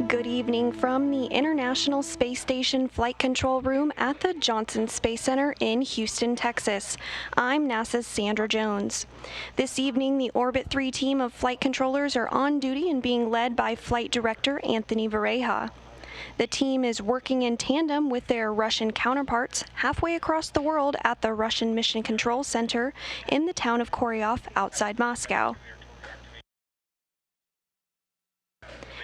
Good evening from the International Space Station Flight Control Room at the Johnson Space Center in Houston, Texas. I'm NASA's Sandra Jones. This evening, the Orbit 3 team of flight controllers are on duty and being led by Flight Director Anthony Vareja. The team is working in tandem with their Russian counterparts halfway across the world at the Russian Mission Control Center in the town of Koryov outside Moscow.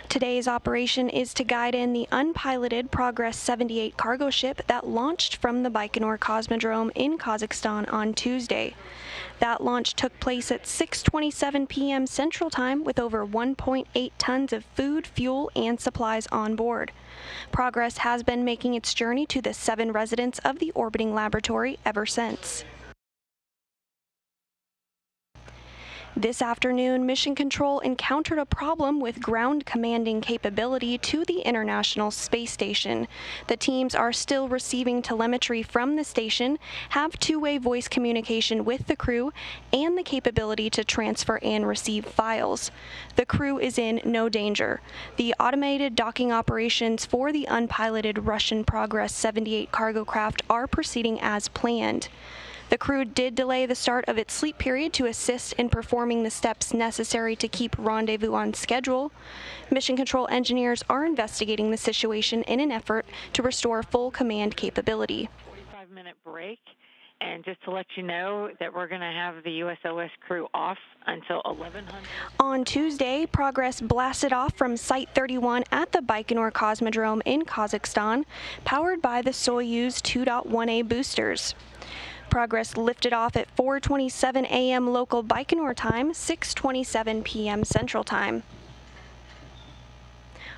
Today's operation is to guide in the unpiloted Progress 78 cargo ship that launched from the Baikonur Cosmodrome in Kazakhstan on Tuesday. That launch took place at 6:27 p.m. Central Time with over 1.8 tons of food, fuel, and supplies on board. Progress has been making its journey to the 7 residents of the orbiting laboratory ever since. This afternoon, Mission Control encountered a problem with ground commanding capability to the International Space Station. The teams are still receiving telemetry from the station, have two-way voice communication with the crew, and the capability to transfer and receive files. The crew is in no danger. The automated docking operations for the unpiloted Russian Progress 78 cargo craft are proceeding as planned. The crew did delay the start of its sleep period to assist in performing the steps necessary to keep rendezvous on schedule. Mission Control engineers are investigating the situation in an effort to restore full command capability. 45-minute break, and just to let you know that we're going to have the USOS crew off until 1100. On Tuesday, Progress blasted off from Site 31 at the Baikonur Cosmodrome in Kazakhstan, powered by the Soyuz 2.1A boosters. Progress lifted off at 4:27 a.m. local Baikonur time, 6:27 p.m. Central Time.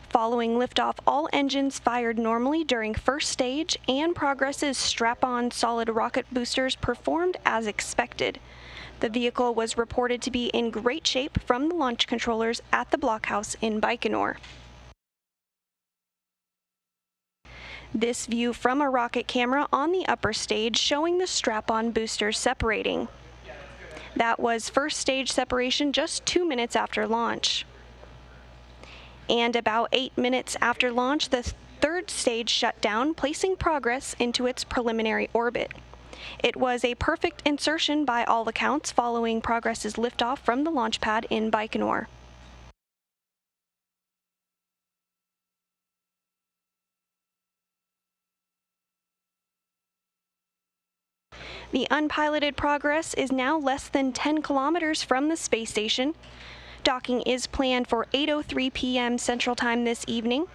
Following liftoff, all engines fired normally during first stage, and Progress's strap-on solid rocket boosters performed as expected. The vehicle was reported to be in great shape from the launch controllers at the blockhouse in Baikonur. This view from a rocket camera on the upper stage showing the strap-on boosters separating. That was first stage separation just 2 minutes after launch. And about 8 minutes after launch, the third stage shut down, placing Progress into its preliminary orbit. It was a perfect insertion by all accounts following Progress's liftoff from the launch pad in Baikonur. The unpiloted Progress is now less than 10 kilometers from the space station. Docking is planned for 8:03 p.m. Central Time this evening.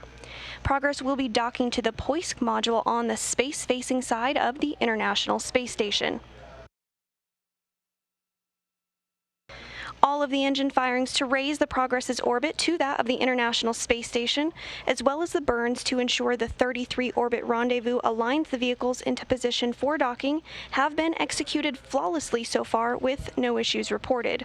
Progress will be docking to the Poisk module on the space-facing side of the International Space Station. All of the engine firings to raise the Progress's orbit to that of the International Space Station, as well as the burns to ensure the 33 orbit rendezvous aligns the vehicles into position for docking, have been executed flawlessly so far with no issues reported.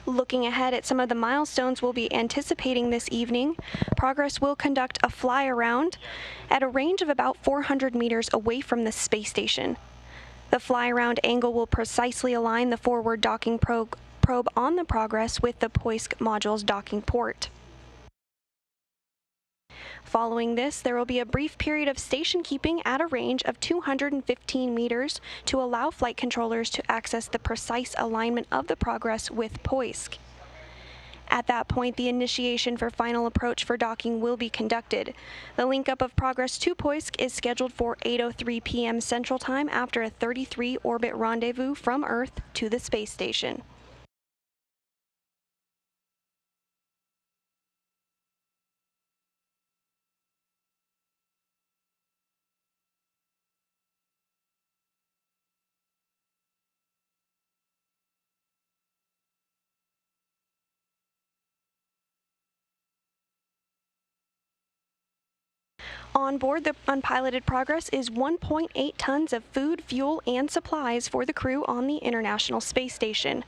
Looking ahead at some of the milestones we'll be anticipating this evening, Progress will conduct a fly-around at a range of about 400 meters away from the space station. The fly-around angle will precisely align the forward docking probe on the Progress with the Poisk module's docking port. Following this, there will be a brief period of station keeping at a range of 215 meters to allow flight controllers to access the precise alignment of the Progress with Poisk. At that point, the initiation for final approach for docking will be conducted. The link-up of Progress to Poisk is scheduled for 8:03 p.m. Central Time after a 33 orbit rendezvous from Earth to the space station. On board the unpiloted Progress is 1.8 tons of food, fuel, and supplies for the crew on the International Space Station.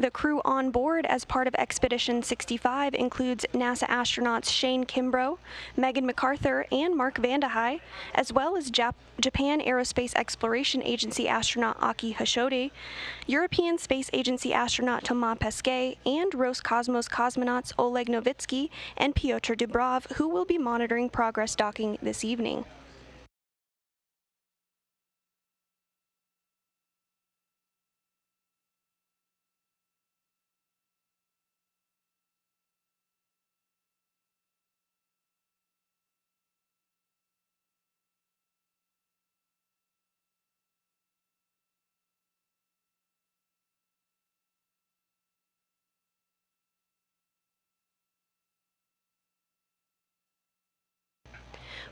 The crew on board as part of Expedition 65 includes NASA astronauts Shane Kimbrough, Megan MacArthur, and Mark Vande Hei, as well as Japan Aerospace Exploration Agency astronaut Aki Hoshide, European Space Agency astronaut Thomas Pesquet, and Roscosmos cosmonauts Oleg Novitsky and Pyotr Dubrov, who will be monitoring Progress docking this evening.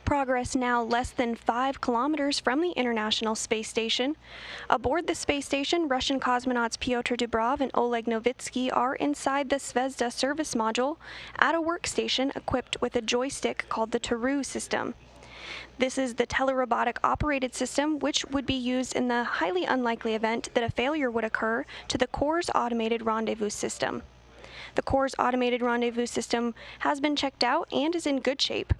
Progress now less than 5 kilometers from the International Space Station. Aboard the space station, Russian cosmonauts Pyotr Dubrov and Oleg Novitsky are inside the Zvezda service module at a workstation equipped with a joystick called the Taru system. This is the telerobotic operated system which would be used in the highly unlikely event that a failure would occur to the core's automated rendezvous system. The core's automated rendezvous system has been checked out and is in good shape.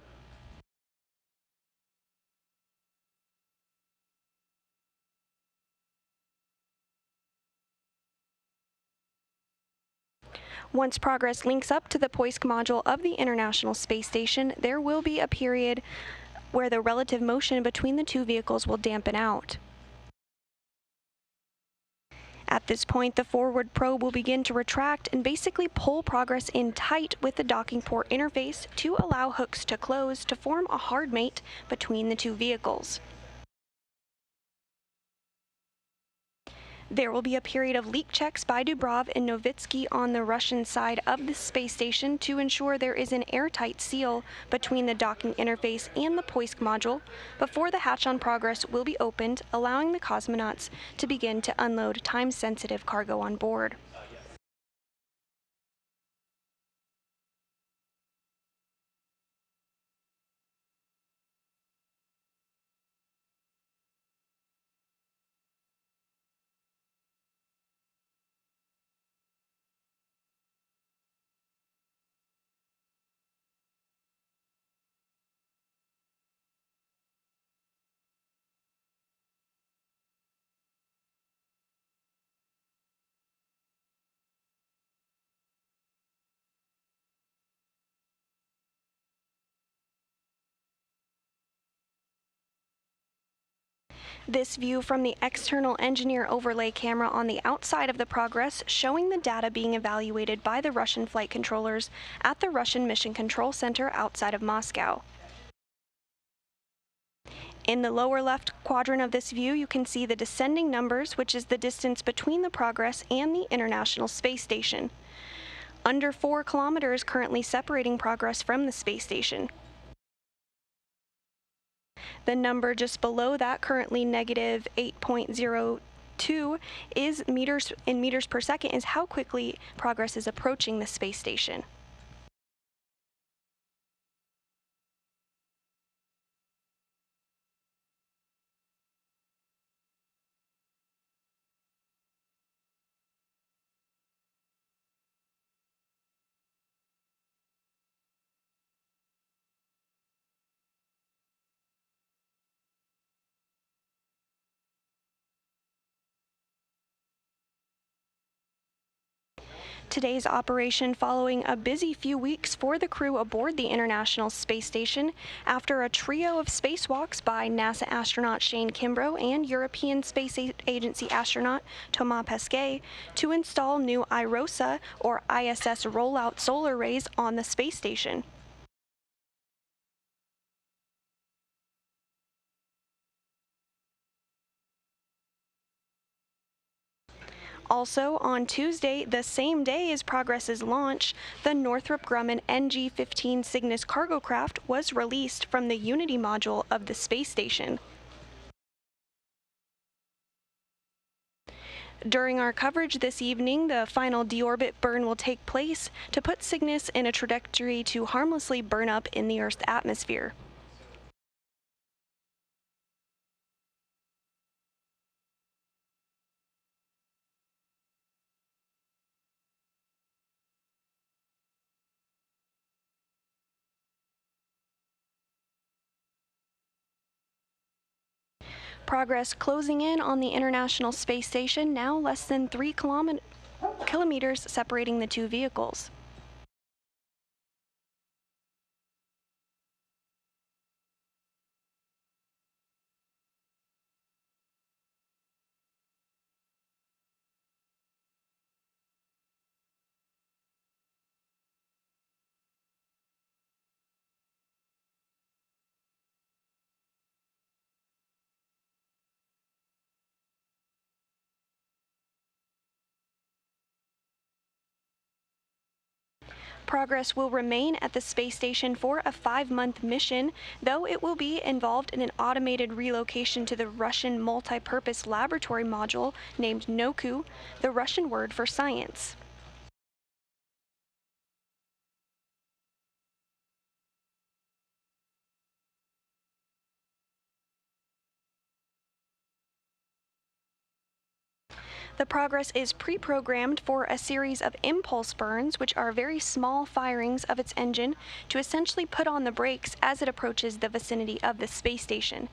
Once Progress links up to the Poisk module of the International Space Station, there will be a period where the relative motion between the two vehicles will dampen out. At this point, the forward probe will begin to retract and basically pull Progress in tight with the docking port interface to allow hooks to close to form a hard mate between the two vehicles. There will be a period of leak checks by Dubrov and Novitsky on the Russian side of the space station to ensure there is an airtight seal between the docking interface and the Poisk module before the hatch on Progress will be opened, allowing the cosmonauts to begin to unload time-sensitive cargo on board. This view from the external engineer overlay camera on the outside of the Progress showing the data being evaluated by the Russian flight controllers at the Russian Mission Control Center outside of Moscow. In the lower left quadrant of this view, you can see the descending numbers, which is the distance between the Progress and the International Space Station. Under 4 kilometers currently separating Progress from the space station. The number just below that, currently negative 8.02, is meters per second, is how quickly Progress is approaching the space station. Today's operation following a busy few weeks for the crew aboard the International Space Station after a trio of spacewalks by NASA astronaut Shane Kimbrough and European Space Agency astronaut Thomas Pesquet to install new IROSA or ISS rollout solar arrays on the space station. Also, on Tuesday, the same day as Progress's launch, the Northrop Grumman NG-15 Cygnus cargo craft was released from the Unity module of the space station. During our coverage this evening, the final deorbit burn will take place to put Cygnus in a trajectory to harmlessly burn up in the Earth's atmosphere. Progress closing in on the International Space Station, now less than 3 kilometers separating the two vehicles. Progress will remain at the space station for a 5-month mission, though it will be involved in an automated relocation to the Russian multi-purpose laboratory module named Noku, the Russian word for science. The Progress is pre-programmed for a series of impulse burns, which are very small firings of its engine to essentially put on the brakes as it approaches the vicinity of the space station.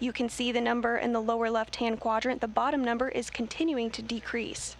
You can see the number in the lower left-hand quadrant. The bottom number is continuing to decrease.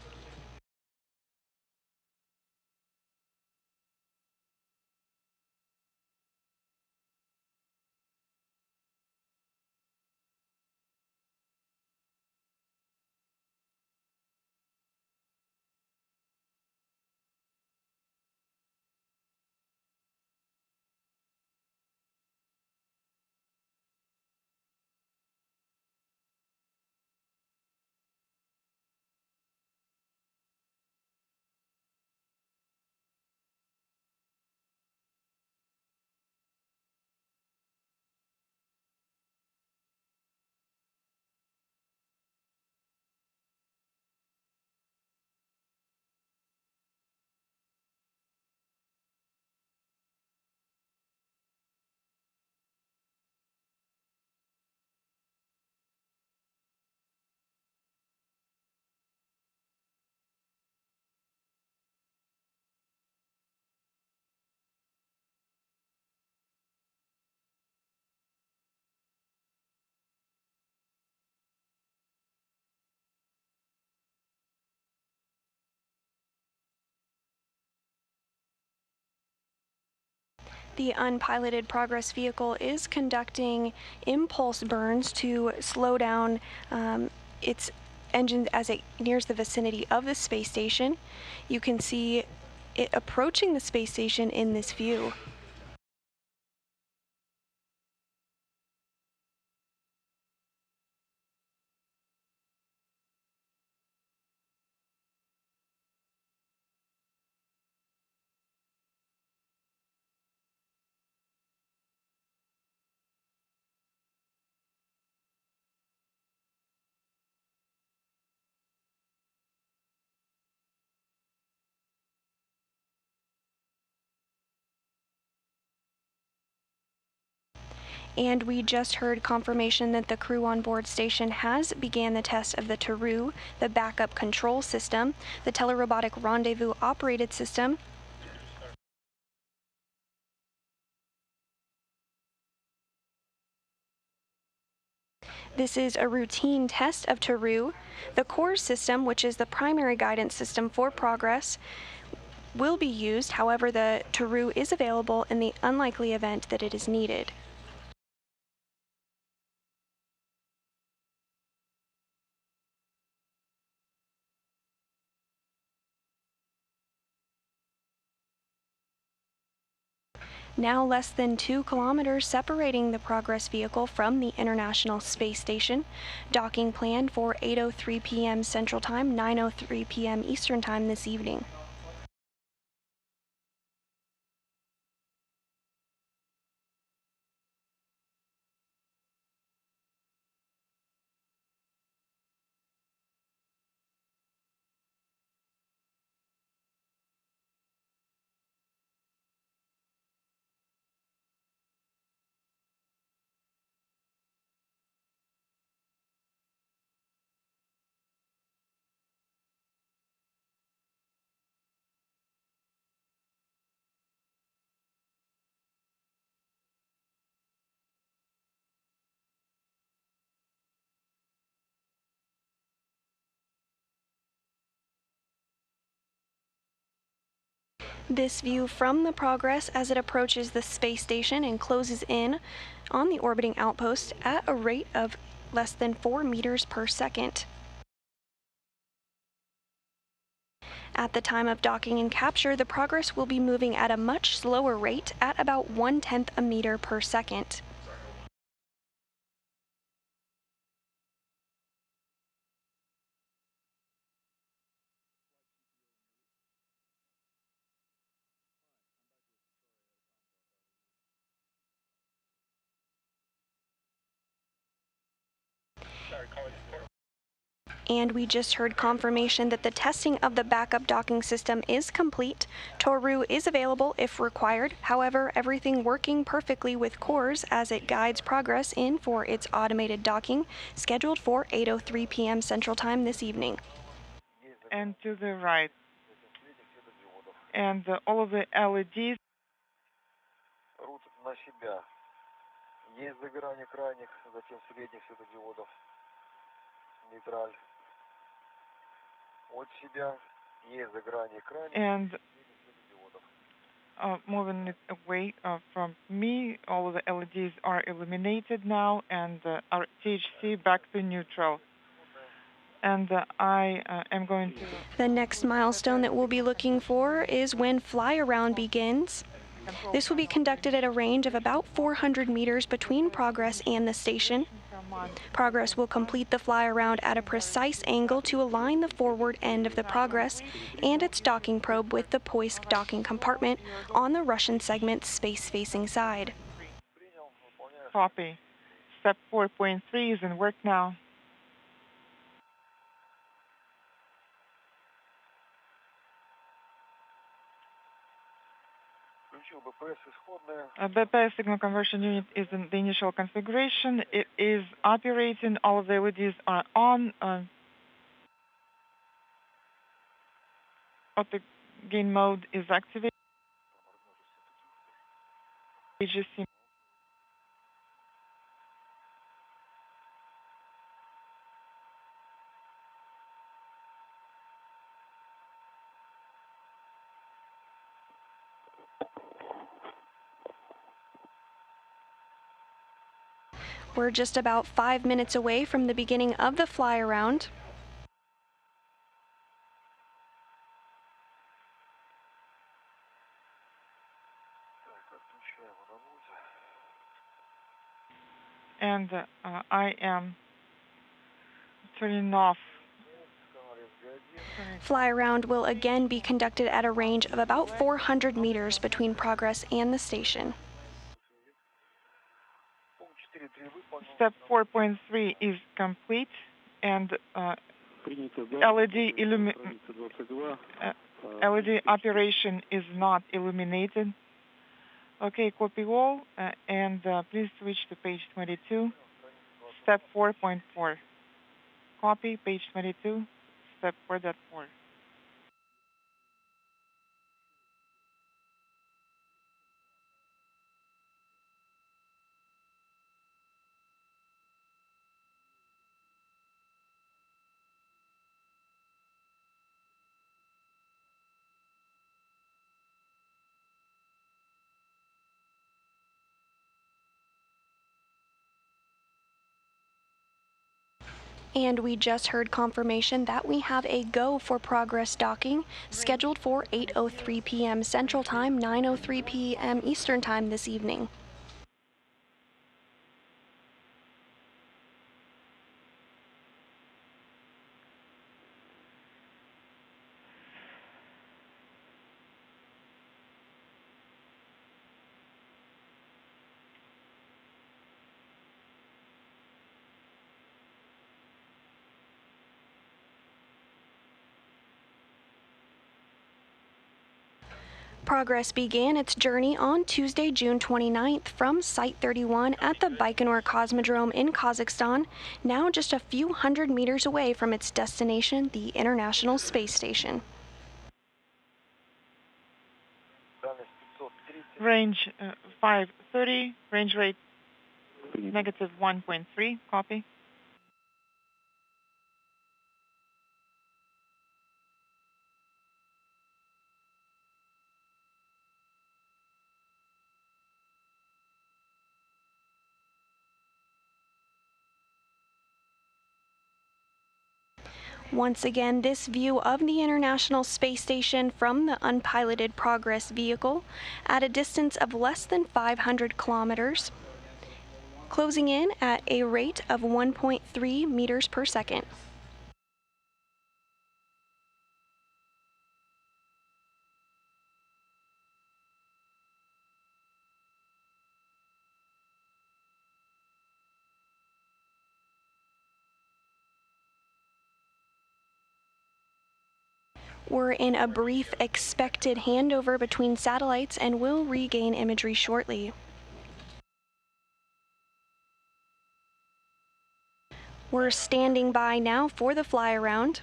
The unpiloted Progress vehicle is conducting impulse burns to slow down its engine as it nears the vicinity of the space station. You can see it approaching the space station in this view. And we just heard confirmation that the crew on board station has began the test of the Taru, the backup control system, the telerobotic rendezvous operated system. This is a routine test of Taru. The core system, which is the primary guidance system for Progress, will be used. However, the Taru is available in the unlikely event that it is needed. Now less than 2 kilometers separating the Progress vehicle from the International Space Station. Docking planned for 8:03 p.m. Central Time, 9:03 p.m. Eastern Time this evening. This view from the Progress as it approaches the space station and closes in on the orbiting outpost at a rate of less than 4 meters per second. At the time of docking and capture, the Progress will be moving at a much slower rate at about 1/10 a meter per second. And we just heard confirmation that the testing of the backup docking system is complete. Toru is available if required. However, everything working perfectly with CORS as it guides Progress in for its automated docking, scheduled for 8:03 p.m. Central Time this evening. And to the right. And all of the LEDs. На себя. Есть загорание крайних, затем средних светодиодов. Нейтраль. От себя. Есть загорание крайних. And moving it away from me, all of the LEDs are illuminated now, and our THC back to neutral. And I am going to... The next milestone that we'll be looking for is when fly-around begins. This will be conducted at a range of about 400 meters between Progress and the station. Progress will complete the fly-around at a precise angle to align the forward end of the Progress and its docking probe with the Poisk docking compartment on the Russian segment's space-facing side. Copy. Step 4.3 is in work now. BPS signal conversion unit is in the initial configuration. It is operating. All of the LEDs are on. Auto gain mode is activated. AGC. We're just about 5 minutes away from the beginning of the fly-around. And I am turning off. Fly-around will again be conducted at a range of about 400 meters between Progress and the station. Step 4.3 is complete, and LED operation is not illuminated. Okay, copy all, and please switch to page 22, step 4.4. Copy, page 22, step 4.4. And we just heard confirmation that we have a go for Progress docking, scheduled for 8:03 p.m. Central Time, 9:03 p.m. Eastern Time this evening. Progress began its journey on Tuesday, June 29th from Site 31 at the Baikonur Cosmodrome in Kazakhstan, now just a few hundred meters away from its destination, the International Space Station. Range 530, range rate negative 1.3, copy. Once again, this view of the International Space Station from the unpiloted Progress vehicle at a distance of less than 500 kilometers, closing in at a rate of 1.3 meters per second. We're in a brief expected handover between satellites and will regain imagery shortly. We're standing by now for the fly around.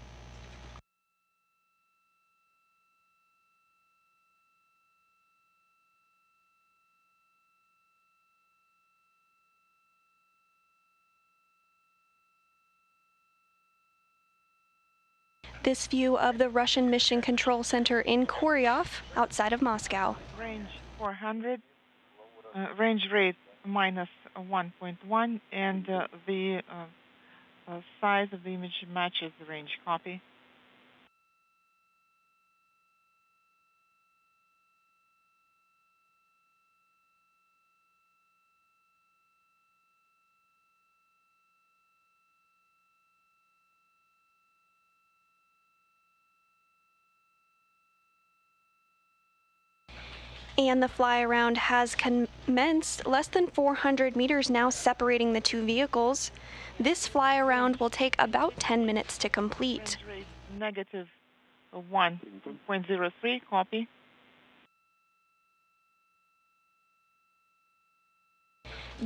This view of the Russian Mission Control Center in Koryov, outside of Moscow. Range 400, range rate minus 1.1, and the size of the image matches the range. Copy. And the fly around has commenced, less than 400 meters now separating the two vehicles. This fly around will take about 10 minutes to complete. Range rate negative 1.03. Copy.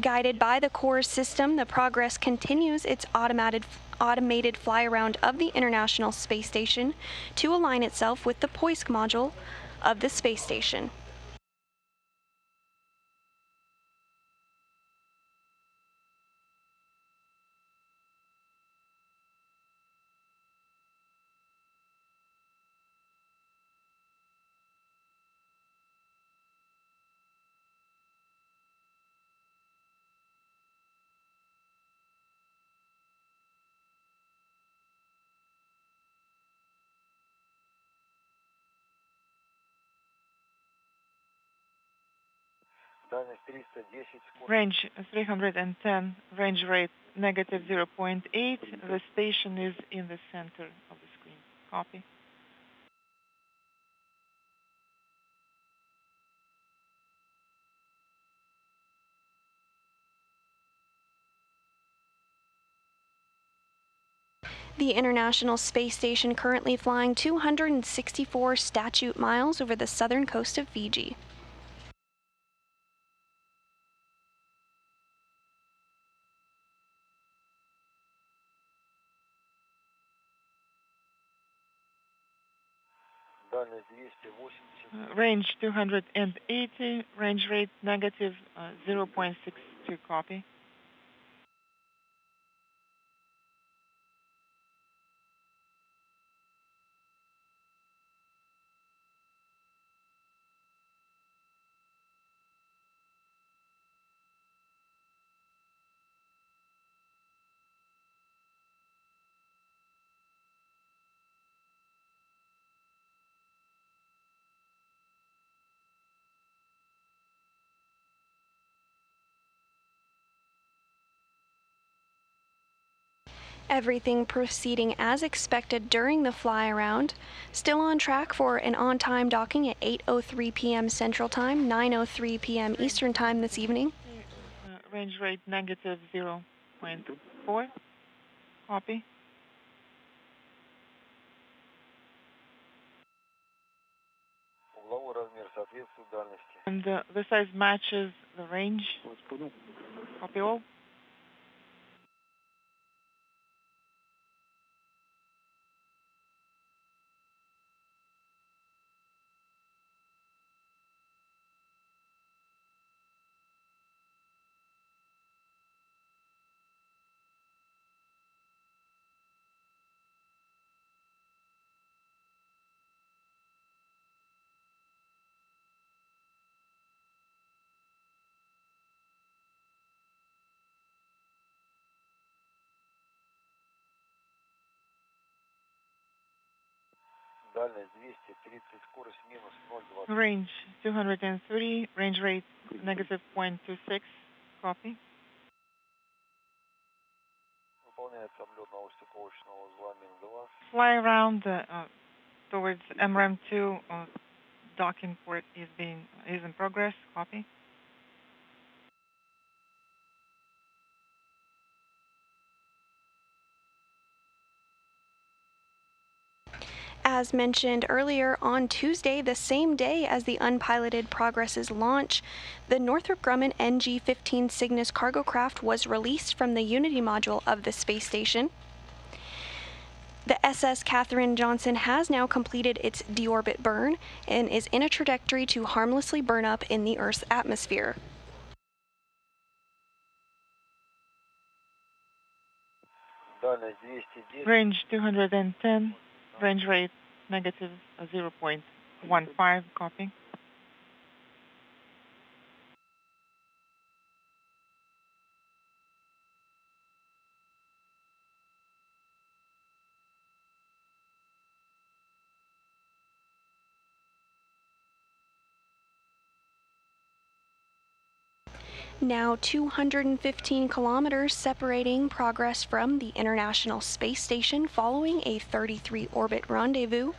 Guided by the core system, the Progress continues its automated fly around of the International Space Station to align itself with the Poisk module of the space station. Range 310, range rate negative 0.8. The station is in the center of the screen. Copy. The International Space Station currently flying 264 statute miles over the southern coast of Fiji. Range 280, range rate negative 0.62. Copy. Everything proceeding as expected during the fly around. Still on track for an on-time docking at 8:03 p.m. Central Time, 9:03 p.m. Eastern Time this evening. Range rate negative 0.4. Copy. And the size matches the range. Copy all. Дальность 230, скорость минус 0,20. Range 230, range rate negative 0.26. Copy. Выполняется облет научно-стыковочного узла МИН-2. Fly around towards MRAM-2. Docking port is in progress. Copy. As mentioned earlier, on Tuesday, the same day as the unpiloted Progress's launch, the Northrop Grumman NG-15 Cygnus cargo craft was released from the Unity module of the space station. The SS Katherine Johnson has now completed its deorbit burn and is in a trajectory to harmlessly burn up in the Earth's atmosphere. Дальность 210. Range 210, range rate negative 0.15. Copy. Now 215 kilometers separating Progress from the International Space Station following a 33-orbit rendezvous.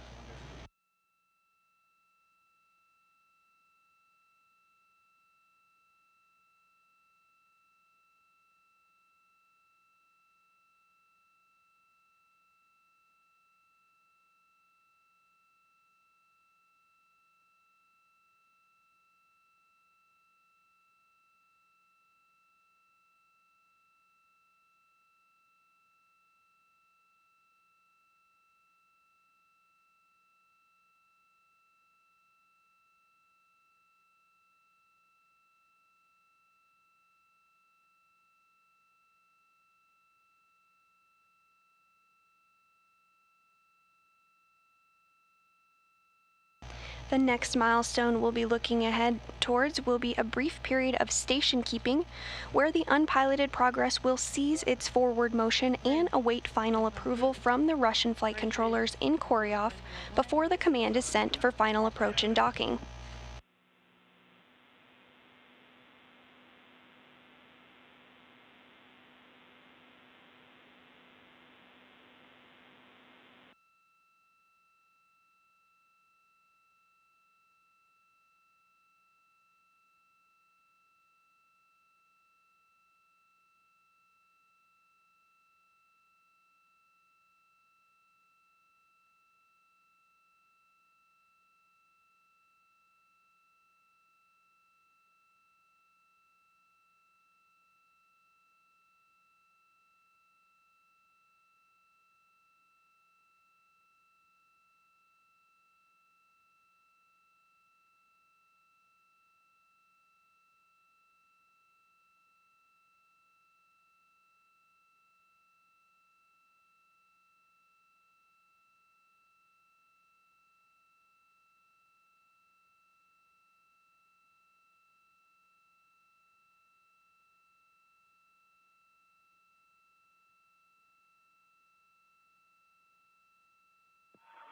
The next milestone we'll be looking ahead towards will be a brief period of station keeping, where the unpiloted Progress will cease its forward motion and await final approval from the Russian flight controllers in Koryov before the command is sent for final approach and docking.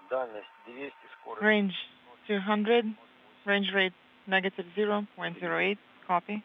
Дальность 200, скорость. Range 200, range rate negative 0.08. Copy.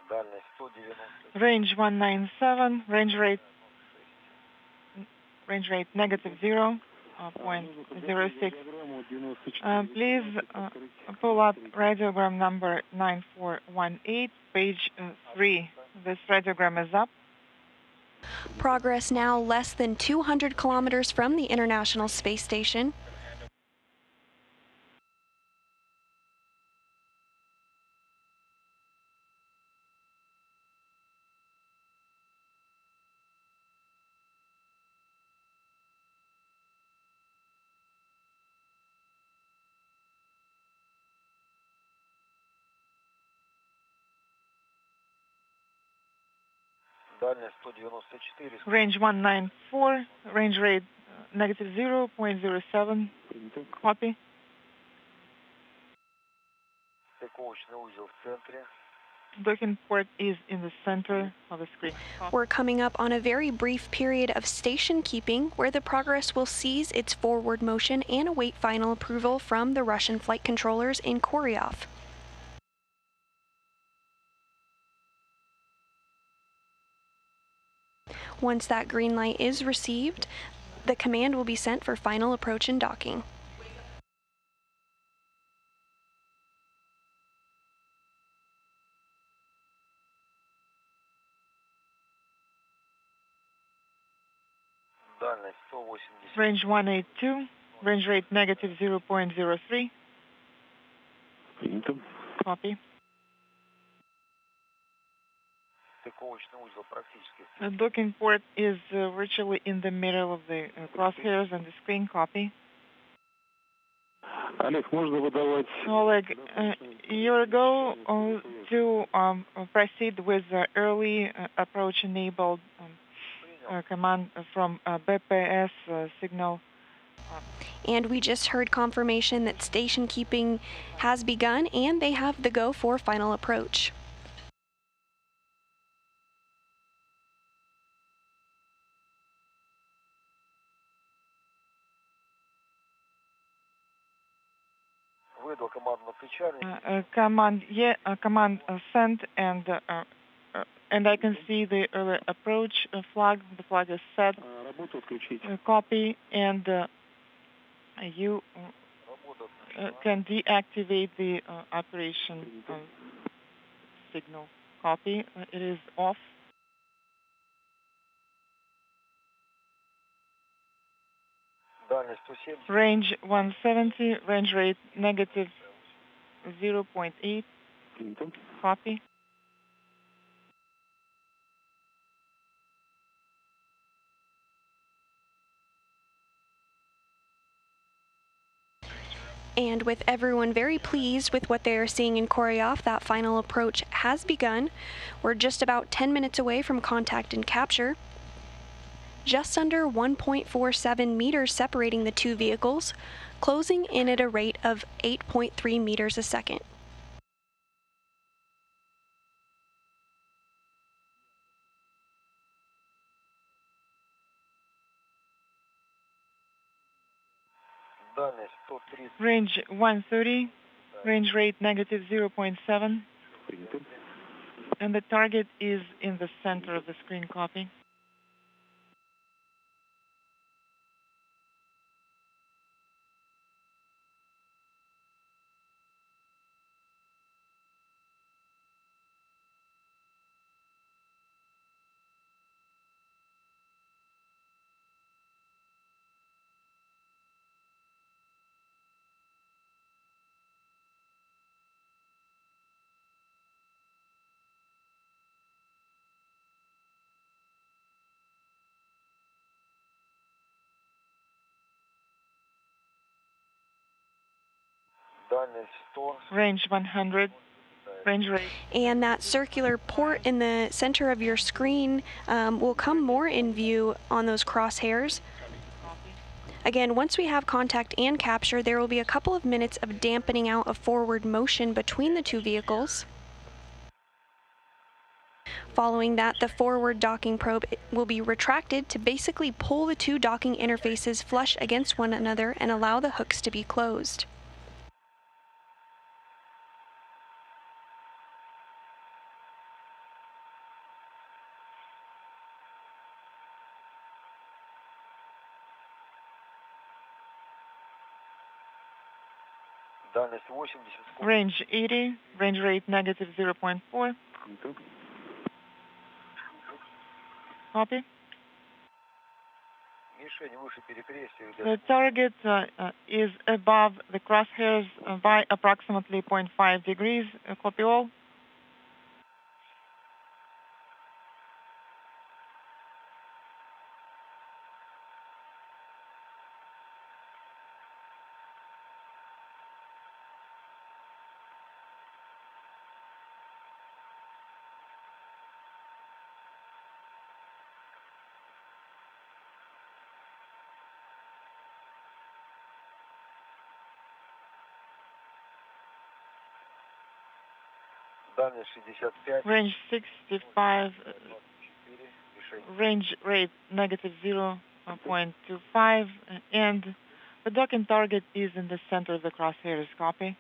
Дальность 190. Range 197, range rate negative 0.06. Please pull up radiogram number 9418, page 3. This radiogram is up. Progress now less than 200 kilometers from the International Space Station. Дальность 194. Range 194, range rate negative 0.07. Copy. Стыковочный узел в центре. Docking port is in the center of the screen. We're coming up on a very brief period of station keeping where the Progress will cease its forward motion and await final approval from the Russian flight controllers in Koryov. Once that green light is received, the command will be sent for final approach and docking. Дальность 180. Range 182, range rate negative 0.03. Copy. Стыковочный узел практически. The docking port is virtually in the middle of the crosshairs and the screen. Copy. Олег, можно выдавать... Oleg, you're go to proceed with early approach enabled command from BPS signal. And we just heard confirmation that station keeping has begun and they have the go for final approach. Выдал команду на причале. Command sent, and I can see the early approach flag. The flag is set. Работу отключить. Copy, and you can deactivate the operation signal. Copy. It is off. Дальность 170. Range 170. Range rate negative 0.8. Copy. And with everyone very pleased with what they are seeing in Koryov, that final approach has begun. We're just about 10 minutes away from contact and capture. Just under 1.47 meters separating the two vehicles, closing in at a rate of 8.3 meters a second. Дальность 130. Range 130. Range rate negative 0.7. And the target is in the center of the screen. Copy. Дальность 100. Range 100. Range rate. And that circular port in the center of your screen will come more in view on those crosshairs. Again, once we have contact and capture, there will be a couple of minutes of dampening out of forward motion between the two vehicles. Following that, the forward docking probe will be retracted to basically pull the two docking interfaces flush against one another and allow the hooks to be closed. Дальность 80. Range 80. Range rate negative 0.4. Copy. Мишень выше перекрестия. The target is above the crosshairs by approximately 0.5 degrees. Copy all. Дальность 65. Range 65. 24. Мишень. Range rate negative 0.25. And the docking target is in the center of the crosshairs. Copy.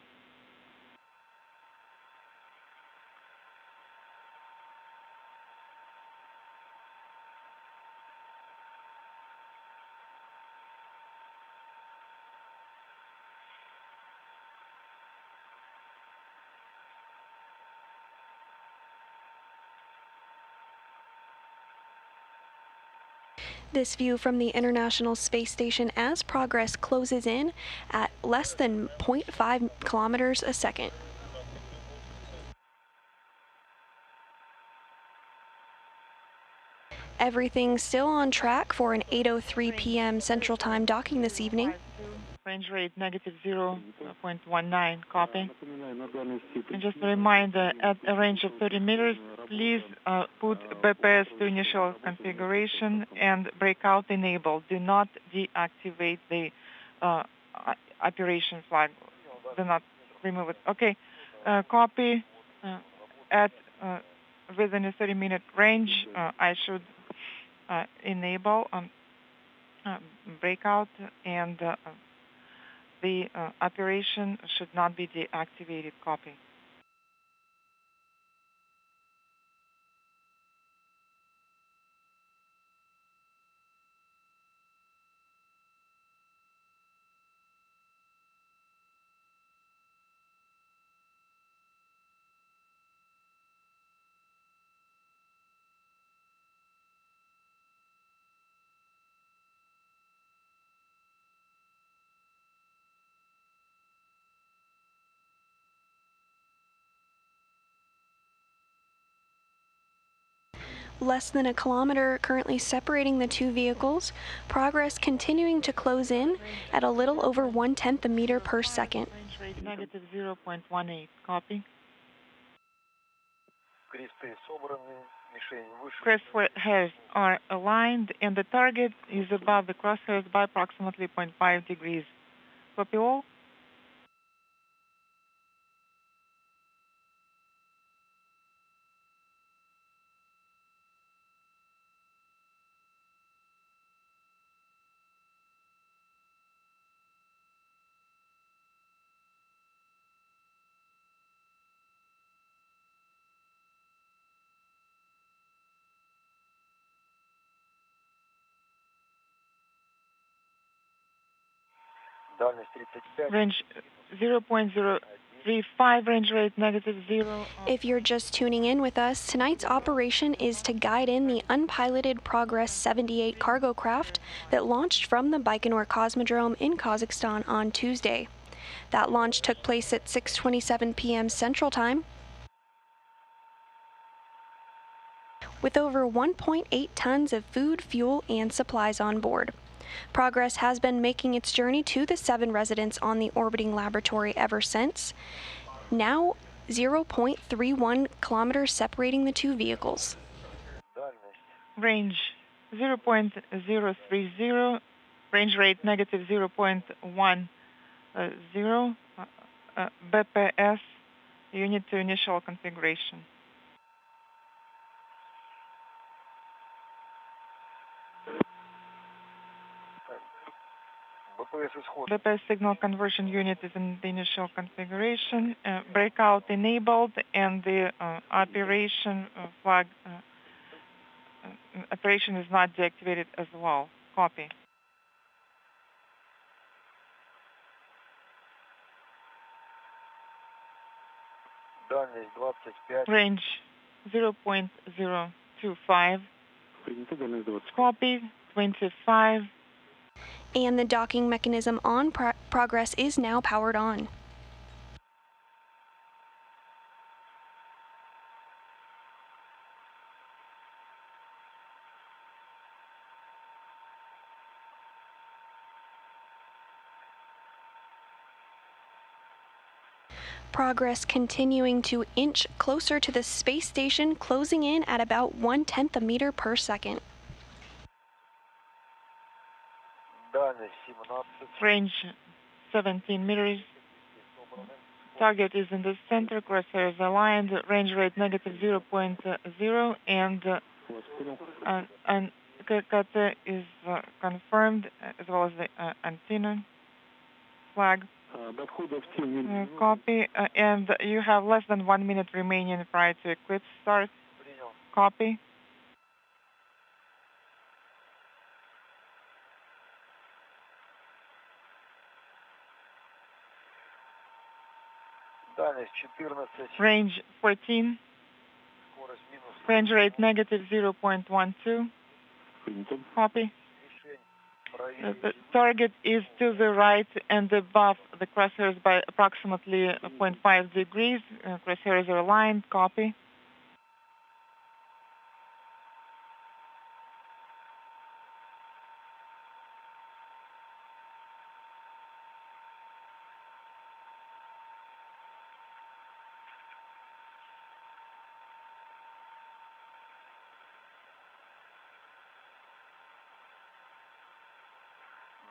This view from the International Space Station as Progress closes in at less than 0.5 kilometers a second. Everything's still on track for an 8:03 p.m. Central Time docking this evening. Range rate negative 0.19. Copy. And just a reminder, at a range of 30 meters, please put BPS to initial configuration and breakout enabled. Do not deactivate the operation flag. Do not remove it. Okay. Copy. At within a 30-minute range, I should enable breakout, and the operation should not be deactivated. Copy. Less than a kilometer currently separating the two vehicles, Progress continuing to close in at a little over 1/10 a meter per second. Range rate negative 0.18. Copy. Кресты собраны. Мишень выше. Crosshairs are aligned, and the target is above the crosshairs by approximately 0.5 degrees. Copy all. Дальность 35. Range 0.035. Range rate negative 0. If you're just tuning in with us, tonight's operation is to guide in the unpiloted Progress 78 cargo craft that launched from the Baikonur Cosmodrome in Kazakhstan on Tuesday. That launch took place at 6:27 p.m. Central Time, with over 1.8 tons of food, fuel, and supplies on board. Progress has been making its journey to the 7 residents on the orbiting laboratory ever since. Now, 0.31 kilometers separating the two vehicles. Дальность. Range 0.030. Range rate negative 0.10. BPS unit to initial configuration. БПС исход. BPS signal conversion unit is in the initial configuration. Breakout enabled, and the operation flag operation is not deactivated as well. Copy. Дальность 25. Range 0.025. Принято, дальность 20. Copy, 25. And the docking mechanism on Progress is now powered on. Progress continuing to inch closer to the space station, closing in at about 1/10 a meter per second. Дальность 17. Range 17 meters. Target is in the center. Crosshairs aligned. Range rate negative 0.0 and KT is confirmed as well as the antenna flag. До входа в тень. Copy. And you have less than 1 minute remaining prior to eclipse start. Принял. Copy. Дальность 14. Range 14. Скорость минус. Range rate negative 0.12. Принято. Copy. Мишень The проверить. target is to the right and above the crosshairs by approximately 0.5 degrees. Crosshairs are aligned. Copy.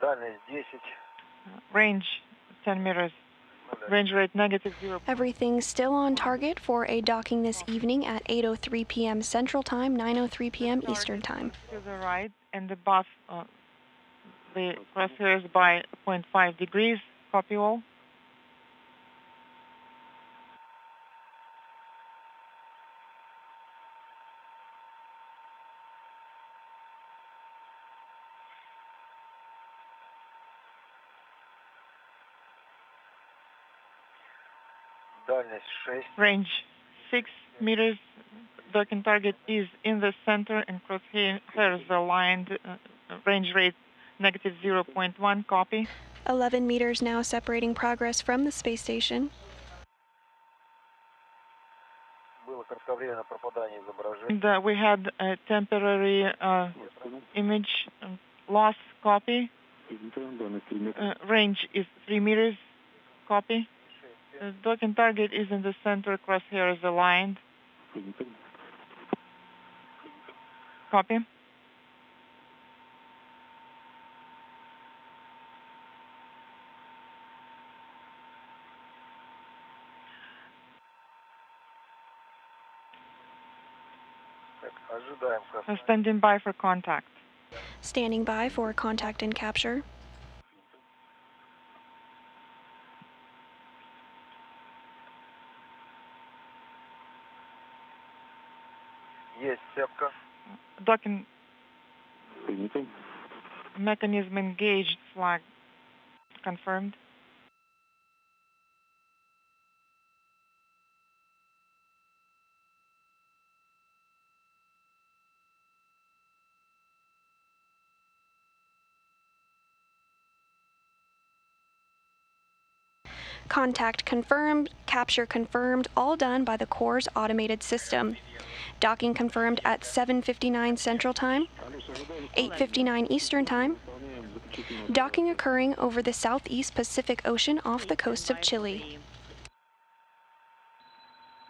Дальность 10. Range 10 meters. Range rate negative 0. Everything's still on target for a docking this evening at 8:03 p.m. Central Time, 9:03 p.m. Eastern Time. To the right and above the crosshairs by 0.5 degrees. Copy all. Дальность 6. Range 6 meters. Docking target is in the center and crosshairs aligned. Range rate negative 0.1. Copy. 11 meters now separating Progress from the space station. Было кратковременное пропадание изображения. And we had a temporary image loss. Copy. Принято, дальность 3 метра. Range is 3 meters. Copy. Docking target is in the center. Crosshairs aligned. Принято. Copy. Так, ожидаем космос. Standing by for contact. Standing by for contact and capture. Есть цепка. Docking Принято. mechanism engaged. Flag confirmed. Contact confirmed, capture confirmed, all done by the core's automated system. Docking confirmed at 7:59 Central Time, 8:59 Eastern Time. Docking occurring over the southeast Pacific Ocean off the coast of Chile.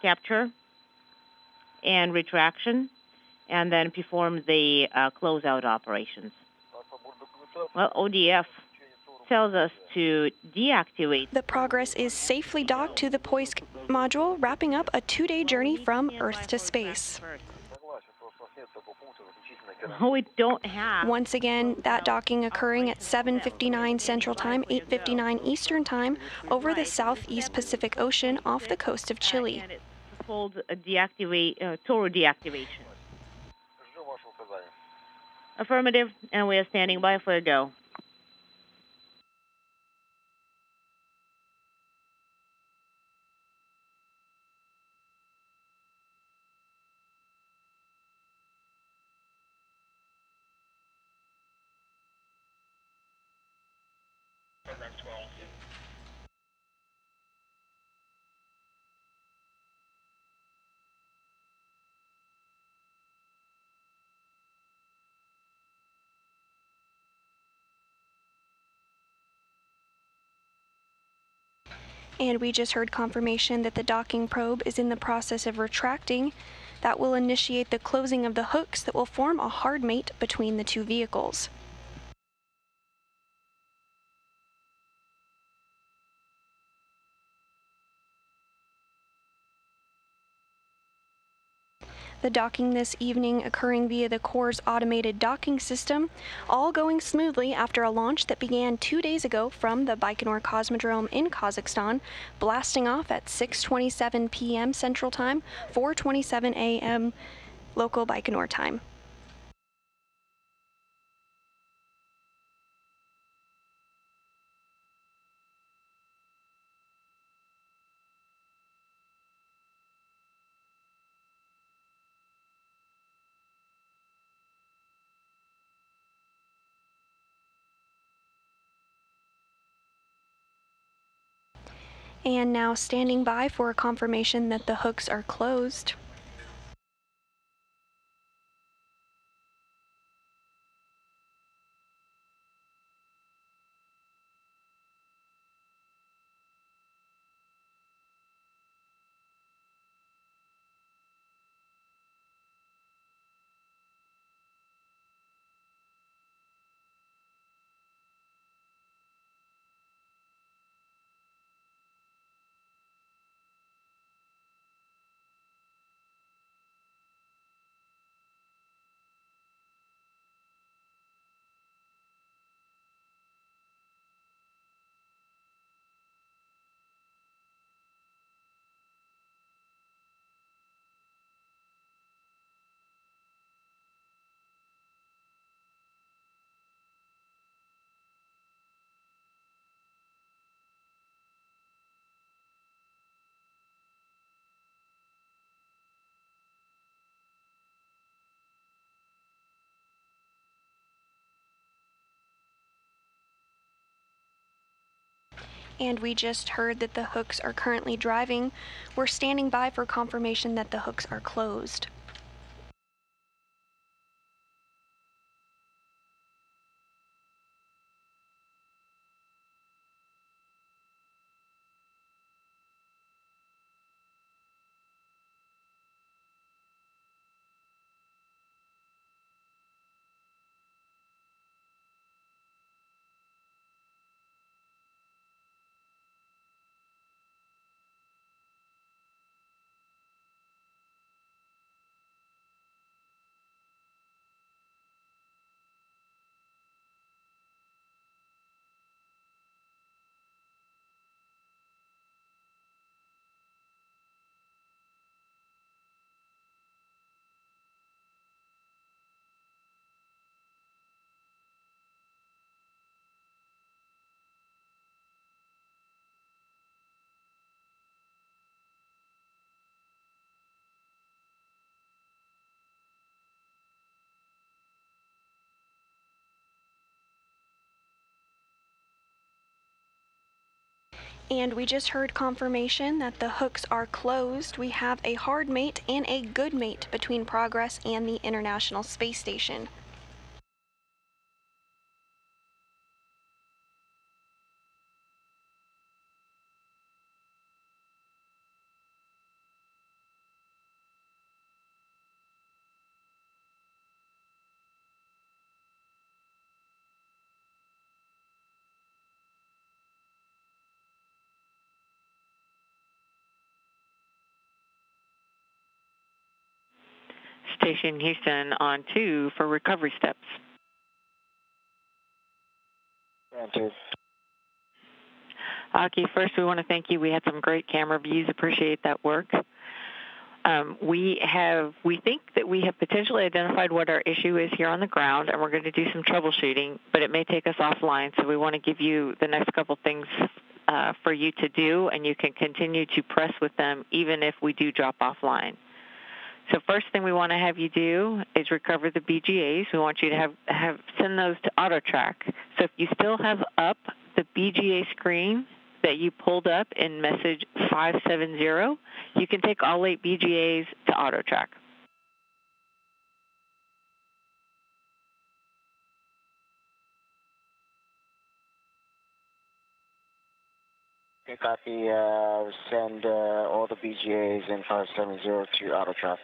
Capture and retraction, and then perform the closeout operations. Well, ODF tells us to deactivate. The Progress is safely docked to the Poisk module, wrapping up a 2-day journey from Earth to space. Согласен, просто у нас нет такого пункта заключительной We don't have. Once again, that docking occurring at 7:59 Central Time, 8:59 Eastern Time, over the southeast Pacific Ocean off the coast of Chile. And it's called a total deactivation. Ждем ваше указание. Affirmative, and we are standing by for a go. And we just heard confirmation that the docking probe is in the process of retracting. That will initiate the closing of the hooks that will form a hard mate between the two vehicles. The docking this evening occurring via the Corps' automated docking system, all going smoothly after a launch that began 2 days ago from the Baikonur Cosmodrome in Kazakhstan, blasting off at 6:27 p.m. Central Time, 4:27 a.m. local Baikonur time. And now standing by for a confirmation that the hooks are closed. And we just heard that the hooks are currently driving. We're standing by for confirmation that the hooks are closed. And we just heard confirmation that the hooks are closed. We have a hard mate and a good mate between Progress and the International Space Station. Station Houston on 2 for recovery steps. Aki, first we want to thank you. We had some great camera views. Appreciate that work. We think that we have potentially identified what our issue is here on the ground, and we're going to do some troubleshooting, but it may take us offline, so we want to give you the next couple things for you to do, and you can continue to press with them even if we do drop offline. So first thing we want to have you do is recover the BGAs. We want you to send those to AutoTrack. So if you still have up the BGA screen that you pulled up in message 570, you can take all 8 BGAs to AutoTrack. Okay, copy. Send all the BGAs in 570 to auto track.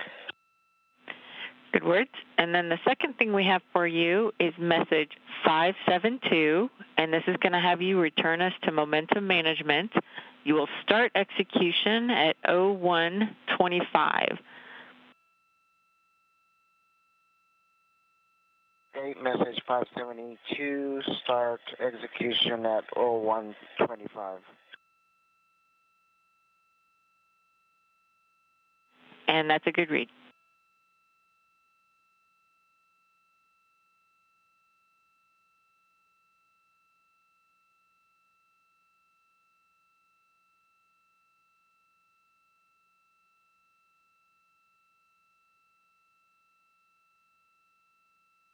Good words. And then the second thing we have for you is message 572, and this is going to have you return us to momentum management. You will start execution at 0125. Okay, message 572, start execution at 0125. And that's a good read.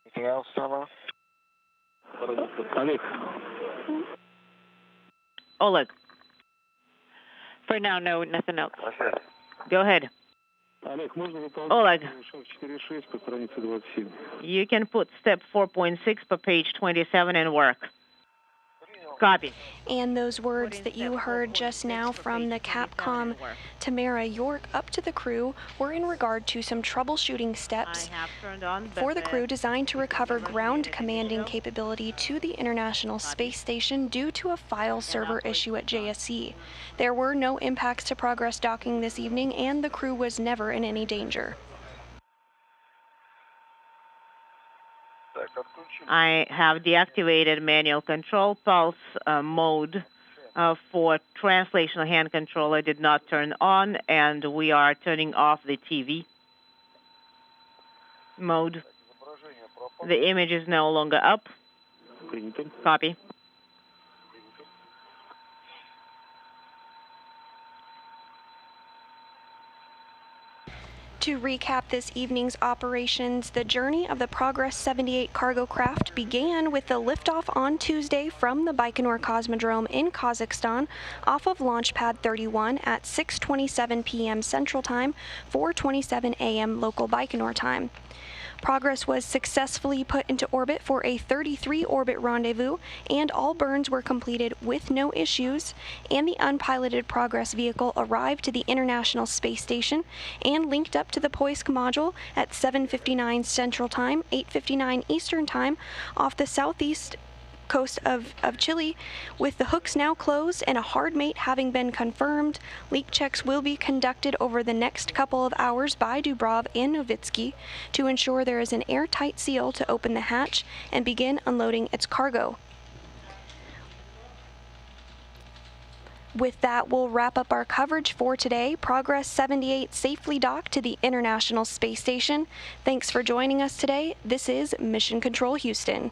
Anything else, Toma? Олег. Oleg, For now, no, nothing else. go ahead. Олег, можно выполнять Oleg, шаг 4.6 по странице 27. you can put step 4.6 per page 27 and work. Copy. And those words that you heard just now from the Capcom Tamara York up to the crew were in regard to some troubleshooting steps I have turned on for the crew designed to recover ground commanding capability to the International Space Station due to a file server issue at JSC. There were no impacts to Progress docking this evening, and the crew was never in any danger. I have deactivated manual control pulse mode for translational hand control. I did not turn on, and we are turning off the TV mode. The image is no longer up. Принято. Copy. To recap this evening's operations, the journey of the Progress 78 cargo craft began with the liftoff on Tuesday from the Baikonur Cosmodrome in Kazakhstan off of Launch Pad 31 at 6:27 p.m. Central Time, 4:27 a.m. local Baikonur time. Progress was successfully put into orbit for a 33-orbit rendezvous, and all burns were completed with no issues, and the unpiloted Progress vehicle arrived to the International Space Station and linked up to the Poisk module at 7:59 Central Time, 8:59 Eastern Time, off the southeast coast of Chile. With the hooks now closed and a hard mate having been confirmed, leak checks will be conducted over the next couple of hours by Dubrov and Novitsky to ensure there is an airtight seal to open the hatch and begin unloading its cargo. With that, we'll wrap up our coverage for today. Progress 78 safely docked to the International Space Station. Thanks for joining us today. This is Mission Control Houston.